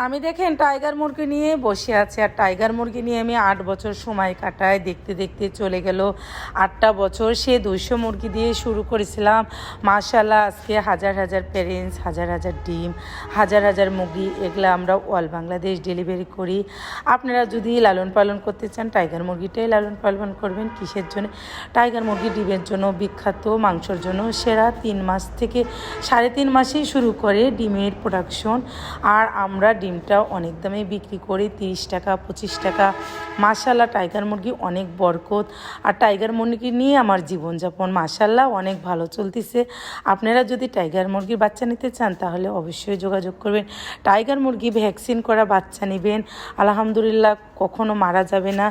আমি দেখেন টাইগার মুরগি নিয়ে বসে আছি, আর টাইগার মুরগি নিয়ে আমি 8 বছর সময় কাটাই। দেখতে দেখতে চলে গেল 8টা বছর। সে 200 মুরগি দিয়ে শুরু করেছিলাম। মাশাআল্লাহ আজকে হাজার হাজার প্যারেন্টস, হাজার হাজার ডিম, হাজার হাজার মুরগি, এগুলো আমরা অল বাংলাদেশ ডেলিভারি করি। আপনারা যদি লালন পালন করতে চান টাইগার মুরগিটাই লালন পালন করবেন। কিসের জন্য? টাইগার মুরগি ডিমের জন্য বিখ্যাত, মাংসর জন্য সেরা। 3 মাস থেকে 3.5 মাসেই শুরু করে ডিমের প্রোডাকশন। আর আমরা ডিমটা অনেক দামে বিক্রি করি, 30 টাকা 25 টাকা। মাশাআল্লাহ টাইগার মুরগি অনেক বরকত। আর টাইগার মুরগি নিয়ে আমার জীবনযাপন মাশাআল্লাহ অনেক ভালো চলতেছে। আপনারা যদি টাইগার মুরগির বাচ্চা নিতে চান তাহলে অবশ্যই যোগাযোগ করবেন। টাইগার মুরগি ভ্যাকসিন করা বাচ্চা নেবেন, আলহামদুলিল্লাহ কখনো মারা যাবে না।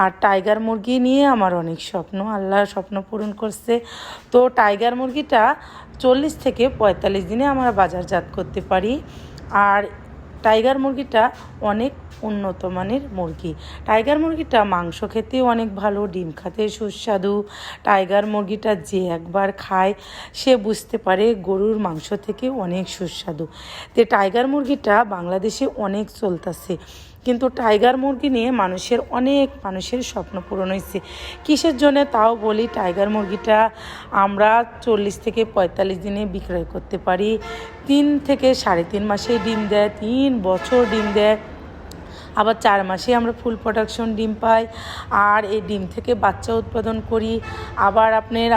আর টাইগার মুরগি নিয়ে আমার অনেক স্বপ্ন, আল্লাহ স্বপ্ন পূরণ করছে। তো টাইগার মুরগিটা 40 থেকে 45 দিনে আমরা বাজারজাত করতে পারি। আর টাইগার মুরগিটা অনেক উন্নত মানের মুরগি। টাইগার মুরগিটা মাংস খেতে অনেক ভালো, ডিম খেতে সুস্বাদু। টাইগার মুরগিটা যে একবার খায় সে বুঝতে পারে গরুর মাংস থেকে অনেক সুস্বাদু। তো টাইগার মুরগিটা বাংলাদেশে অনেক চলতেছে, কিন্তু টাইগার মুরগি নিয়ে মানুষের স্বপ্ন পূরণ হয়েছে। কিসের জন্য তাও বলি। টাইগার মুরগিটা আমরা 40 থেকে 45 দিনে বিক্রয় করতে পারি। 3 থেকে 3.5 মাসে ডিম দেয়, 3 বছর ডিম দেয়। আবার 4 মাসে আমরা ফুল প্রোডাকশন ডিম পাই। আর এই ডিম থেকে বাচ্চা উৎপাদন করি। আবার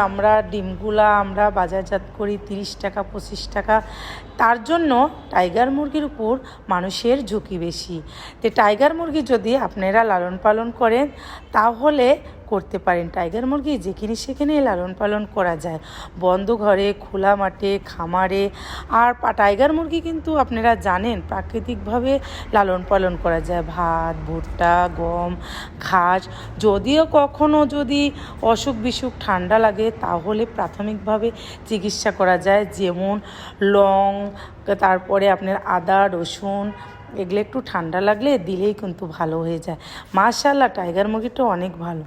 আমরা ডিমগুলা আমরা বাজারজাত করি 30 টাকা 25 টাকা। তার জন্য টাইগার মুরগির উপর মানুষের ঝুঁকি বেশি। তো টাইগার মুরগি যদি আপনারা লালন পালন করেন তাহলে করতে পারেন। টাইগার মুরগি যেখানে সেখানে লালন পালন করা যায়, বন্ধ ঘরে, খোলা মাঠে, খামারে। আর টাইগার মুরগি কিন্তু আপনারা জানেন প্রাকৃতিকভাবে লালন পালন করা যায়, ভাত, ভুট্টা, গম, ঘাস। যদিও কখনো যদি অসুখ বিসুখ ঠান্ডা লাগে তাহলে প্রাথমিকভাবে চিকিৎসা করা যায়, যেমন লং, তারপরে আপনার আদা, রসুন, এগুলো একটু ঠান্ডা লাগলে দিলেই কিন্তু ভালো হয়ে যায়। মাশাআল্লাহ টাইগার মুরগিটা অনেক ভালো।